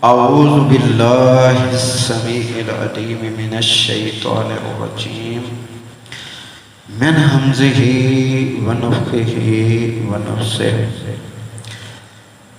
اعوذ باللہ السمیع العلیم من الشیطان الرجیم من ہمزہ ونفخہ ونفثہ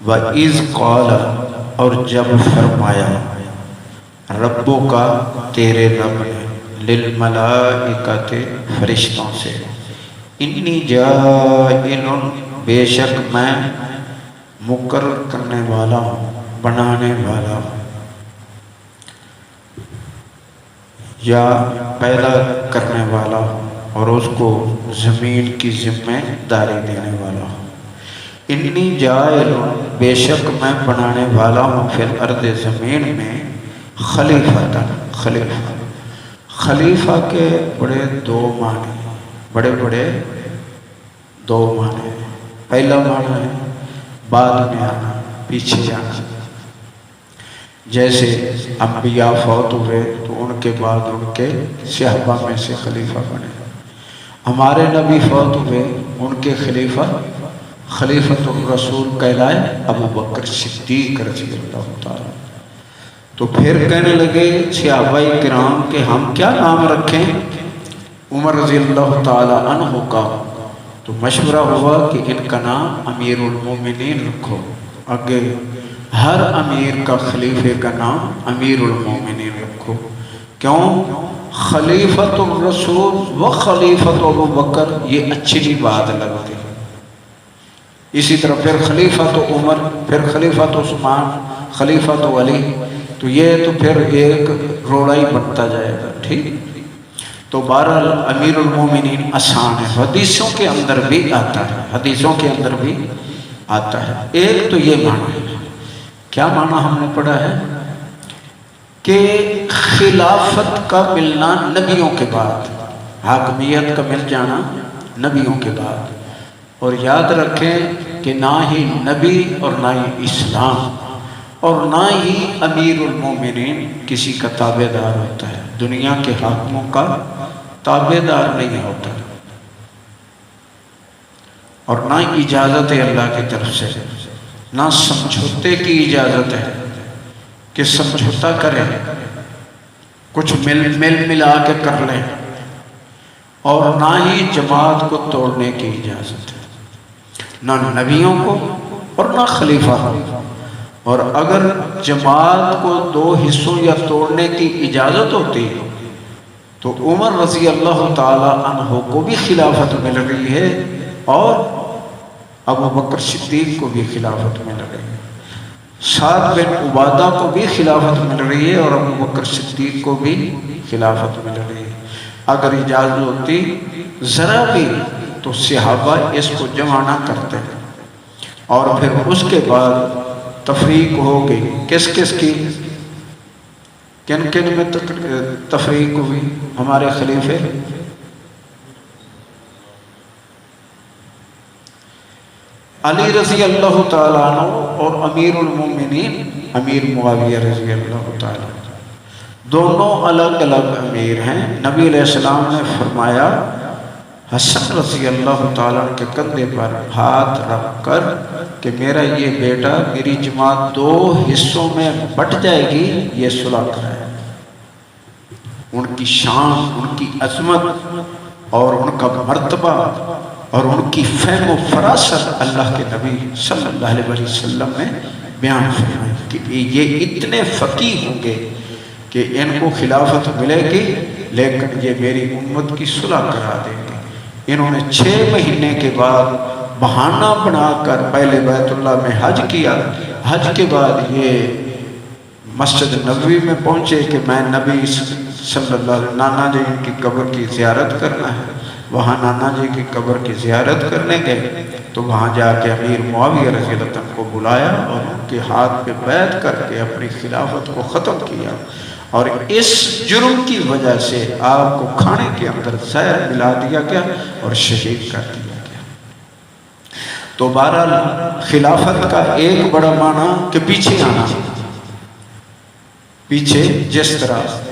وَإِذْ قَالَ اور جب فرمایا ربو کا تیرے رب نے للملائکۃ فرشتوں سے انی جاعل بے شک میں مقرر کرنے والا ہوں بنانے والا ہوں یا پیدا کرنے والا ہوں اور اس کو زمین کی ذمہ داری دینے والا ہوں انی جاعل بے شک میں بنانے والا ہوں فی الارض زمین میں خلیفہ کے بڑے دو معنی پہلا معنی ہے بعد میں آنا پیچھے جانا جیسے انبیاء فوت ہوئے تو ان کے بعد ان کے صحابہ میں سے خلیفہ بنے ہمارے نبی فوت ہوئے ان کے خلیفۃ الرسول کہلائے ابو بکر صدیق رضی اللہ تعالیٰ تو پھر کہنے لگے صحابہ کرام کہ ہم کیا نام رکھیں عمر رضی اللہ تعالیٰ عنہ کا تو مشورہ ہوا کہ ان کا نام امیر المومنین رکھو آگے ہر امیر کا خلیفے کا نام امیر المومنین رکھو کیوں خلیفۃ الرسول و خلیفۃ ابو بکر یہ اچھی بات لگتی اسی طرح پھر خلیفۃ عمر پھر خلیفۃ عثمان خلیفۃ علی تو یہ تو پھر ایک روڑا ہی بنتا جائے گا ٹھیک تو بہرحال امیر المومنین آسان ہے حدیثوں کے اندر بھی آتا ہے ایک تو یہ معنی ہے کیا معنی ہم نے پڑھا ہے کہ خلافت کا ملنا نبیوں کے بعد حاکمیت کا مل جانا نبیوں کے بعد اور یاد رکھیں کہ نہ ہی نبی اور نہ ہی اسلام اور نہ ہی امیر المومنین کسی کا تابع دار ہوتا ہے دنیا کے حاکموں کا تابع دار نہیں ہوتا اور نہ اجازت ہے اللہ کی طرف سے نہ سمجھوتے کی اجازت ہے کہ سمجھوتا کریں کچھ ملا کے کر لیں اور نہ ہی جماعت کو توڑنے کی اجازت ہے نہ نبیوں کو اور نہ خلیفہ اور اگر جماعت کو دو حصوں یا توڑنے کی اجازت ہوتی ہے تو عمر رضی اللہ تعالی عنہ کو بھی خلافت مل رہی ہے اور ابو بکر صدیق کو بھی خلافت مل رہی ہے سعد بن عبادہ کو بھی خلافت مل رہی ہے اور ابو بکر صدیق کو بھی خلافت مل رہی ہے اگر اجازت ہوتی ذرا بھی تو صحابہ اس کو جمع نہ کرتے اور پھر اس کے بعد تفریق ہو گئی کس کی کن میں تفریق ہوئی ہمارے خلیفے علی رضی اللہ تعالیٰ عنہ اور امیر المومنین امیر معاویہ رضی اللہ تعالیٰ عنہ دونوں الگ الگ امیر ہیں نبی علیہ السلام نے فرمایا حسن رضی اللہ تعالیٰ کے کندھے پر ہاتھ رکھ کر کہ میرا یہ بیٹا میری جماعت دو حصوں میں بٹ جائے گی یہ صلح کرائے ان کی شان ان کی عظمت اور ان کا مرتبہ اور ان کی فہم و فراست اللہ کے نبی صلی اللہ علیہ وسلم نے بیان فرمائی کہ یہ اتنے فقیہ ہوں گے کہ ان کو خلافت ملے گی لیکن یہ میری امت کی صلح کرا دیں گے انہوں نے 6 مہینے کے بعد بہانہ بنا کر پہلے بیت اللہ میں حج کیا حج کے بعد یہ مسجد نبوی میں پہنچے کہ میں نبی صلی اللہ علیہ وسلم نانا جی کی قبر کی زیارت کرنا ہے وہاں نانا جی کی قبر کی زیارت کرنے گئے تو وہاں جا کے امیر معاویہ رضی اللہ عنہ کو بلایا اور ان کے ہاتھ پہ بیعت کر کے اپنی خلافت کو ختم کیا اور اس جرم کی وجہ سے آپ کو کھانے کے اندر زہر ملا دیا گیا اور شہید کر دیا گیا تو بہرحال خلافت کا ایک بڑا معنی کہ پیچھے آنا پیچھے جس طرح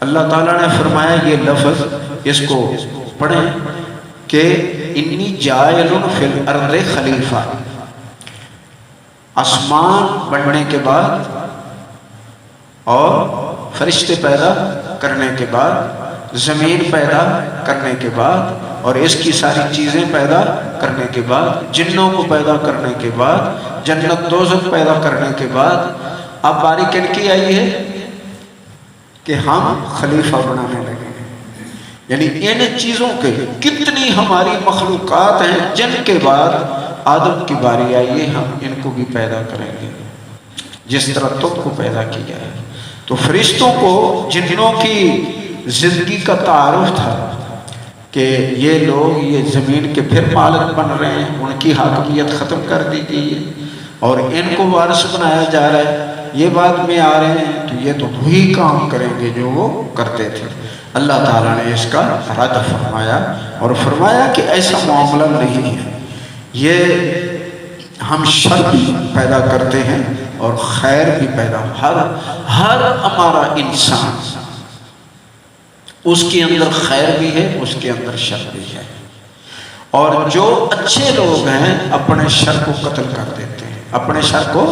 اللہ تعالیٰ نے فرمایا یہ لفظ اس کو پڑھیں کہ انی جاعل فی الارض خلیفہ آسمان بننے کے بعد اور فرشتے پیدا کرنے کے بعد، زمین پیدا کرنے کے بعد اور اس کی ساری چیزیں پیدا کرنے کے بعد، جنوں کو پیدا کرنے کے بعد، جنت دوزخ پیدا کرنے کے بعد، اب باری کن کی آئی ہے کہ ہم خلیفہ بنانے لگے ہیں۔ یعنی ان چیزوں کے کتنی ہماری مخلوقات ہیں جن کے بعد آدم کی باری آئی ہے، ہم ان کو بھی پیدا کریں گے جس طرح تم کو پیدا کیا ہے۔ تو فرشتوں کو جنوں کی زندگی کا تعارف تھا کہ یہ لوگ یہ زمین کے پھر مالک بن رہے ہیں، ان کی حاکمیت ختم کر دی گئی ہے اور ان کو وارث بنایا جا رہا ہے، یہ بعد میں آ رہے ہیں تو یہ تو وہی کام کریں گے جو وہ کرتے تھے۔ اللہ تعالیٰ نے اس کا رد فرمایا اور فرمایا کہ ایسا معاملہ نہیں ہے، یہ ہم شر بھی پیدا کرتے ہیں اور خیر بھی پیدا، ہر ہمارا انسان اس کے اندر خیر بھی ہے، اس کے اندر شر بھی ہے، اور جو اچھے لوگ ہیں اپنے شر کو قتل کر دیتے ہیں، اپنے شر کو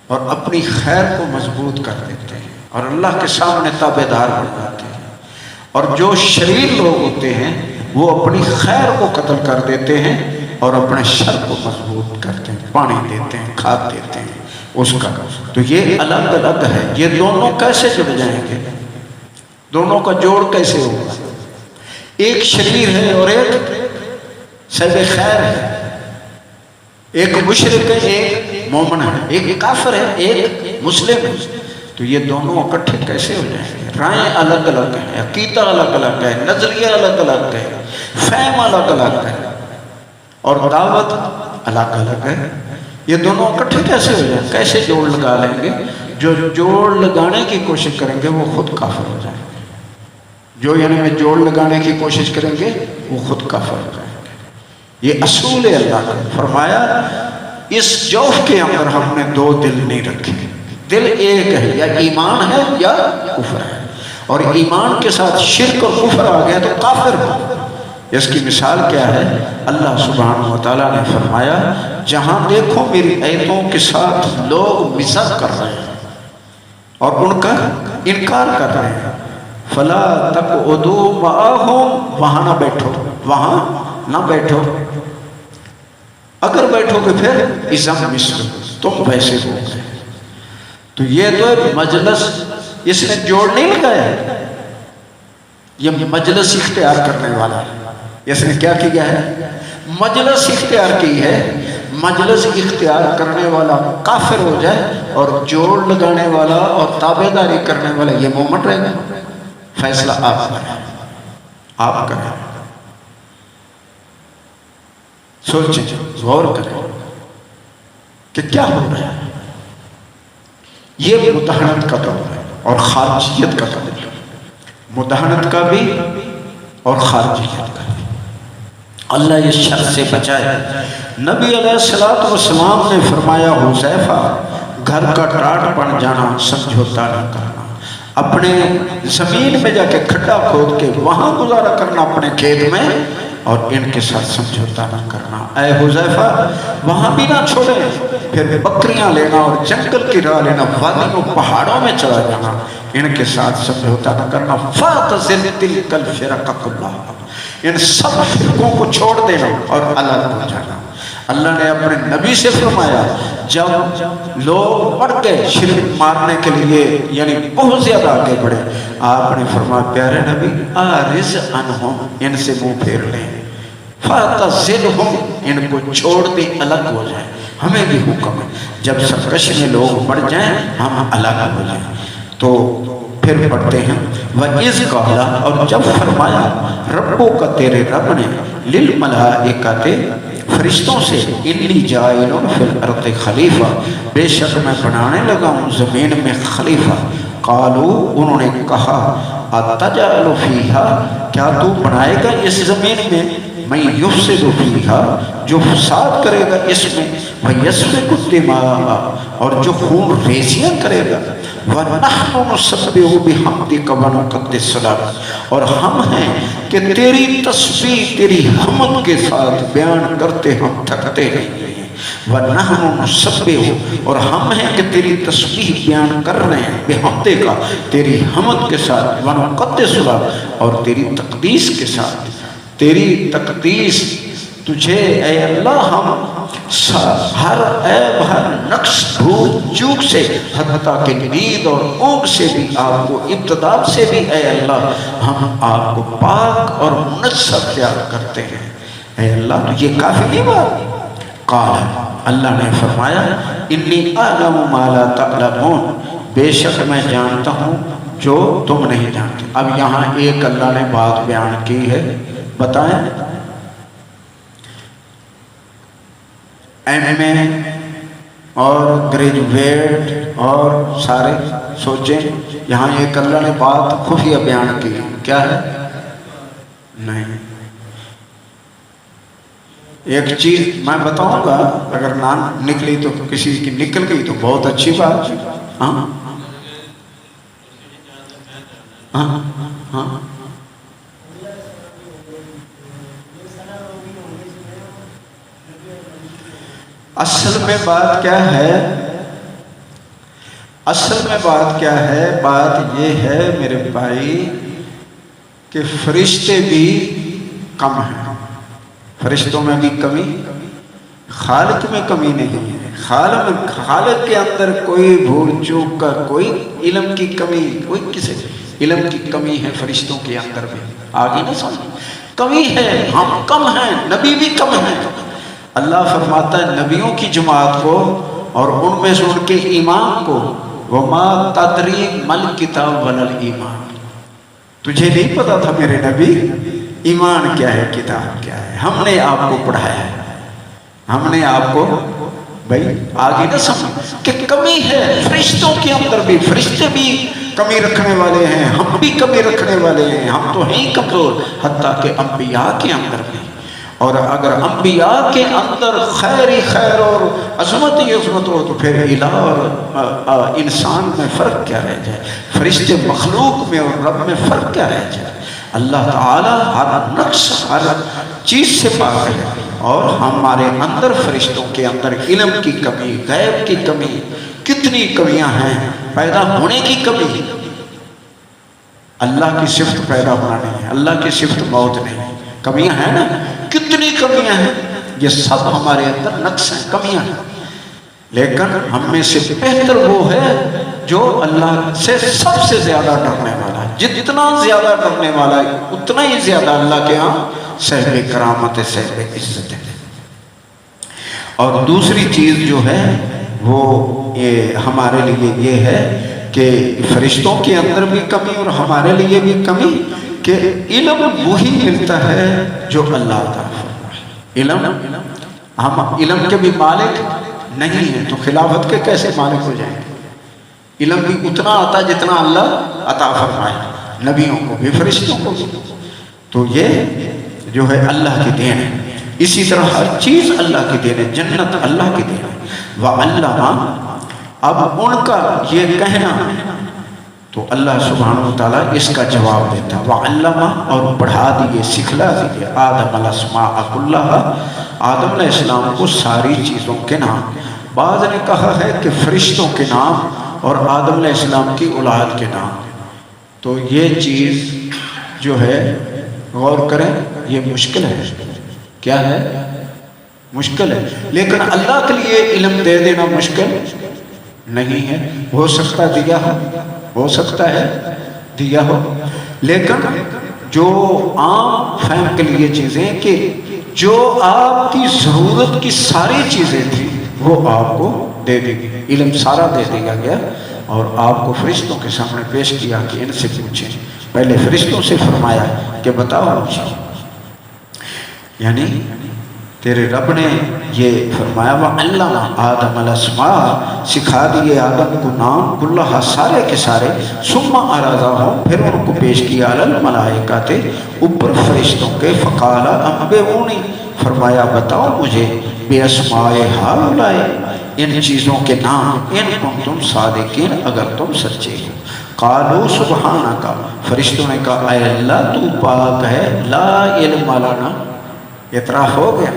اور اپنی خیر کو مضبوط کر دیتے ہیں اور اللہ کے سامنے تابعدار بن جاتے ہیں، اور جو شریر لوگ ہوتے ہیں وہ اپنی خیر کو قتل کر دیتے ہیں اور اپنے شر کو مضبوط کرتے ہیں، پانی دیتے ہیں، کھاد دیتے ہیں اس کا۔ تو یہ الگ الگ ہے، یہ دونوں کیسے جڑ جائیں گے، دونوں کا جوڑ کیسے ہوگا؟ ایک شریر ہے اور ایک صاحب خیر ہے، ایک مشرک ہے ایک مومن ہے، ایک کافر ہے ایک مسلم ہے، تو یہ دونوں اکٹھے کیسے ہو جائیں گے؟ رائے الگ الگ ہے، عقیدہ الگ الگ ہے، نظریہ الگ الگ ہے، فہم الگ الگ ہے اور دعوت الگ الگ ہے، یہ دونوں اکٹھے کیسے ہو جائیں؟ کیسے جوڑ لگا لیں گے؟ جو جوڑ لگانے کی کوشش کریں گے وہ خود کافر ہو جائیں گے، جو یعنی میں جوڑ لگانے کی کوشش کریں گے وہ خود کافر ہو جائیں گے۔ یہ اصول ہے اللہ کا۔ فرمایا اس جوف کے اندر ہم نے دو دل نہیں رکھے، دل ایک ہے، یا ایمان ہے یا کفر ہے، اور ایمان کے ساتھ شرک اور کفر آ گیا تو کافر ہو۔ اس کی مثال کیا ہے؟ اللہ سبحانہ وتعالیٰ نے فرمایا جہاں دیکھو میری آیتوں کے ساتھ لوگ مزاح کر رہے ہیں اور ان کا انکار کر رہے ہیں، فلا تقعدوا معهم، وہاں نہ بیٹھو، وہاں نہ بیٹھو، اگر بیٹھو گے پھر اذا مثل، تم ویسے ہو گئے۔ تو یہ تو مجلس اس نے جوڑ نہیں لگایا، یہ مجلس اختیار کرنے والا ہے، اس نے کیا کیا ہے؟ مجلس اختیار کی ہے۔ مجلس اختیار کرنے والا کافر ہو جائے اور جوڑ لگانے والا اور تابع داری کرنے والا یہ مومن رہے گا۔ فیصلہ آپ کریں، آپ کریں، سوچیں، غور کریں کہ کیا ہو رہا ہے۔ یہ مداہنت کا دور ہے اور خارجیت کا دور ہے، مداہنت کا بھی اور خارجیت کا بھی۔ اللہ اس شر سے بچائے۔ نبی علیہ السلام نے فرمایا حذیفہ گھر کا ٹاٹ بن جانا سمجھوتا نہ کرنا، اپنے زمین میں جا کے کھڈا کھود کے وہاں گزارا کرنا اپنے کھیت میں، اور ان کے ساتھ سمجھوتا نہ کرنا۔ اے حذیفہ وہاں بھی نہ چھوڑیں، پھر بکریاں لینا اور جنگل کی راہ لینا، وادیوں پہاڑوں میں چلا جانا، ان کے ساتھ سمجھوتا نہ کرنا۔ فَاعْتَزِلْ تِلْكَ الْفِرَقَ كُلَّهَا، ان سب فرقوں کو چھوڑ دینا اور الگ ہو جانا۔ اللہ نے اپنے نبی سے فرمایا جب لوگ بڑھ گئے شرک مارنے کے لیے، یعنی بہت زیادہ آگے بڑھے، آپ نے فرمایا پیارے نبی آرز عنہم، ان سے منہ پھیر لیں، فَاعْتَزِلْهُمْ، ان کو چھوڑ دیں، الگ ہو جائیں۔ ہمیں بھی حکم ہے جب سرکش میں لوگ بڑھ جائیں ہم الگ ہو جائیں۔ تو پھر پڑھتے ہیں وَإِذْ قَالَ، اور جب فرمایا ربوں کا تیرے رب نے لِلْمَلَائِکَةِ، فرشتوں سے، انی جاعل فی الارض خلیفہ، بے شک میں بنانے لگا ہوں زمین میں خلیفہ۔ قالوا، انہوں نے کہا اتجعل فیہا، کیا تو بنائے گا اس زمین میں من یفسد فیہا، جو فساد کرے گا اس میں، ویسفک الدماء، اور جو خون ریزیاں کرے گا، وَنَحْنُ نُسَبِّحُ بِحَمْدِكَ وَنُقَدِّسُ لَكَ، اور ہم ہیں کہ تیری تسبیح تیری حمد کے ساتھ بیان کرتے ہم تھکتے نہیں ہیں۔ وَنَحْنُ نُسَبِّحُ، اور ہم ہیں کہ تیری تسبیح بیان کر رہے ہیں، بحمدے کا، تیری حمد کے ساتھ، وَنُقَدِّسُ لَكَ، اور تیری تقدیس کے ساتھ، تیری تقدیس تجھے اے اللہ ہم ہر عیب ہر نقص بھول چوک سے حتیٰ کہ نیند اور اونگ سے بھی آپ کو ابتدا سے بھی اے اللہ ہم آپ کو پاک اور منزہ پیار کرتے ہیں اے اللہ۔ تو یہ کافی نہیں بات؟ قال، اللہ نے فرمایا انی اعلم ما لا تعلمون، بے شک میں جانتا ہوں جو تم نہیں جانتے۔ اب یہاں ایک اللہ نے بات بیان کی ہے، بتائیں ایم اے اور گریجویٹ اور سارے سوچیں، یہاں ایک اللہ نے بات خفیہ بیان کی، کیا ہے؟ نہیں، ایک چیز میں بتاؤں گا، اگر نہ نکلی تو کسی کی نکل گئی تو بہت اچھی بات۔ ہاں ہاں ہاں اصل میں بات کیا ہے؟ اصل میں بات کیا ہے؟ بات یہ ہے میرے بھائی کہ فرشتے بھی کم ہیں، فرشتوں میں بھی کمی، خالق میں کمی نہیں ہے، خالق کے اندر کوئی بھول چوک کا، کوئی علم کی کمی، کوئی کسی علم کی کمی ہے فرشتوں کے اندر بھی، آگے نہ سمجھ، کمی ہے، ہم کم ہیں، نبی بھی کم ہیں۔ اللہ فرماتا ہے نبیوں کی جماعت کو اور ان میں سے ان کے ایمان کو، وَمَا تَدْرِي مَا الْكِتَابُ وَلَا الْإِيمَانُ، تجھے نہیں پتا تھا میرے نبی ایمان کیا ہے، کتاب کیا ہے، ہم نے آپ کو پڑھایا ہے، ہم نے آپ کو، بھائی آگے نہ سمجھ کہ کمی ہے فرشتوں کے اندر بھی، فرشتے بھی کمی رکھنے والے ہیں، ہم بھی کمی رکھنے والے ہیں، ہم تو ہیں کمزور، حتیٰ کہ انبیاء کے اندر بھی۔ اور اگر انبیاء کے اندر خیر ہی خیر اور عظمت ہی عظمت ہو تو پھر الہ اور انسان میں فرق کیا رہ جائے، فرشتے مخلوق میں اور رب میں فرق کیا رہ جائے۔ اللہ تعالی ہر نقص ہر چیز سے پاک ہے، اور ہمارے اندر فرشتوں کے اندر علم کی کمی، غیب کی کمی، کتنی کمیاں ہیں، پیدا ہونے کی کمی، اللہ کی صفت پیدا ہونا نہیں ہے، اللہ کی صفت موت نہیں ہے، کمیاں ہیں نا، کتنی کمیاں ہیں، یہ سب ہمارے اندر نقص ہیں، کمیاں ہیں، لیکن ہم میں سے بہتر وہ ہے جو اللہ سے سب سے زیادہ ڈرنے والا ہے، جتنا زیادہ ڈرنے والا ہے اتنا ہی زیادہ اللہ کے ہاں صاحب کرامت، صاحب عزت ہے۔ اور دوسری چیز جو ہے وہ یہ ہمارے لیے یہ ہے کہ فرشتوں کے اندر بھی کمی اور ہمارے لیے بھی کمی کہ علم وہی ملتا ہے جو اللہ عطا فرمائے۔ علم، ہم علم کے بھی مالک نہیں ہیں تو خلافت کے کیسے مالک ہو جائیں گے؟ علم بھی اتنا آتا جتنا اللہ عطا فرمائے، نبیوں کو بھی فرشتوں کو بھی، تو یہ جو ہے اللہ کی دین ہے۔ اسی طرح ہر چیز اللہ کی دین ہے، جنت اللہ کی دین ہے۔ وَعَلَّمَ، اب ان کا یہ کہنا تو اللہ سبحانہ وتعالیٰ اس کا جواب دیتا ہے، وَعَلَّمَ، اور پڑھا دیے، سکھلا دیے، آدم الاسماء کلھا، آدم علیہ السلام کو ساری چیزوں کے نام۔ بعض نے کہا ہے کہ فرشتوں کے نام اور آدم علیہ السلام کی اولاد کے نام، تو یہ چیز جو ہے غور کریں، یہ مشکل ہے، کیا ہے؟ مشکل ہے، لیکن اللہ کے لیے علم دے دینا مشکل نہیں ہے، ہو سکتا دیا ہو سکتا ہے دیا ہو، لیکن جو عام فہم کے لیے چیزیں کہ جو آپ کی ضرورت کی ساری چیزیں تھیں وہ آپ کو دے دی گئی، علم سارا دے دیا گیا، اور آپ کو فرشتوں کے سامنے پیش کیا کہ ان سے پوچھیں۔ پہلے فرشتوں سے فرمایا کہ بتاؤ مجھے، یعنی تیرے رب نے یہ فرمایا وَعَلَّمَ آدم الاسماء، سکھا دیے آدم کو نام، کلھا سارے کے سارے، ثم عرضہم، پھر ان کو پیش کیا علی الملائکۃ، اوپر فرشتوں کے، فقال انبئونی، فرمایا بتاؤ مجھے، باسماء ہؤلاء، ان چیزوں کے نام، ان کنتم صادقین، اگر تم سچے ہو۔ قالوا سبحانک، فرشتوں نے کہا اے اللہ تو پاک ہے، لا علم لنا، اعتراف ہو گیا،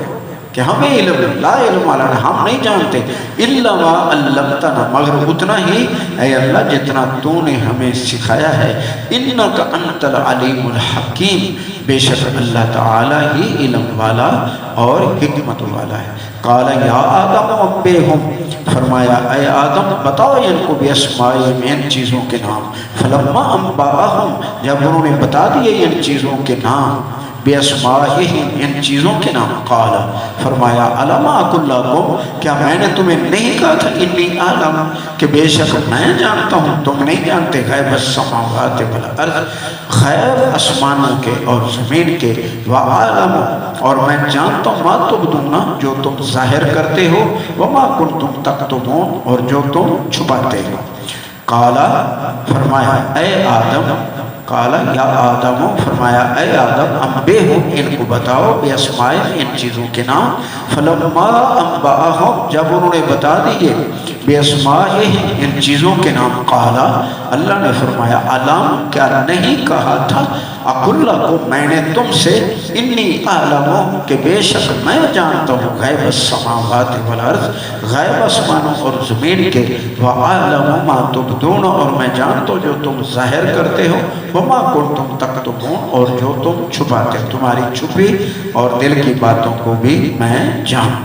کہ ہمیں علم لا علم لنا، ہم نہیں جانتے، الا ما علمتنا، مگر اتنا ہی اے اللہ جتنا تو نے ہمیں سکھایا ہے، انک انت العلیم الحکیم، بے شک اللہ تعالی ہی علم والا اور حکمت والا ہے۔ قال یا آدم انبئہم، فرمایا اے آدم بتاؤ ان کو باسمائہم، ان چیزوں کے نام۔ فلما انبأہم، جب انہوں نے بتا دیے ان چیزوں کے نام، باسمائہم، ان چیزوں کے نام، قال، فرمایا الم اقل لکم، کیا میں نے تمہیں نہیں کہا تھا انی اعلم، کہ بے شک میں جانتا ہوں تم نہیں جانتے، غیب السماوات والارض، غیب آسمانوں کے اور زمین کے، وعالم، اور میں جانتا ہوں ما تبدون، جو تم ظاہر کرتے ہو، وما کنتم تکتمون، اور جو تم چھپاتے ہو۔ قال، فرمایا اے آدم، قال یا آدم، فرمایا اے آدم انبئہم، ان کو بتاؤ باسمائہم، ان چیزوں کے نام۔ فلما انبأہم، جب انہوں نے بتا دیے باسمائہم، ان چیزوں کے نام، قال، اللہ نے فرمایا الم، کیا نہیں کہا تھا، اقل لکم، میں نے تم سے، انی اعلم، کہ بے شک میں جانتا ہوں، غیب السماوات والارض، غیب آسمانوں اور زمین کے، وعالم ما تبدون، اور میں جانتا ہوں جو تم ظاہر کرتے ہو، وما کنتم تکتمون، اور جو تم چھپاتے ہو، تمہاری چھپی اور دل کی باتوں کو بھی میں جانتا ہوں۔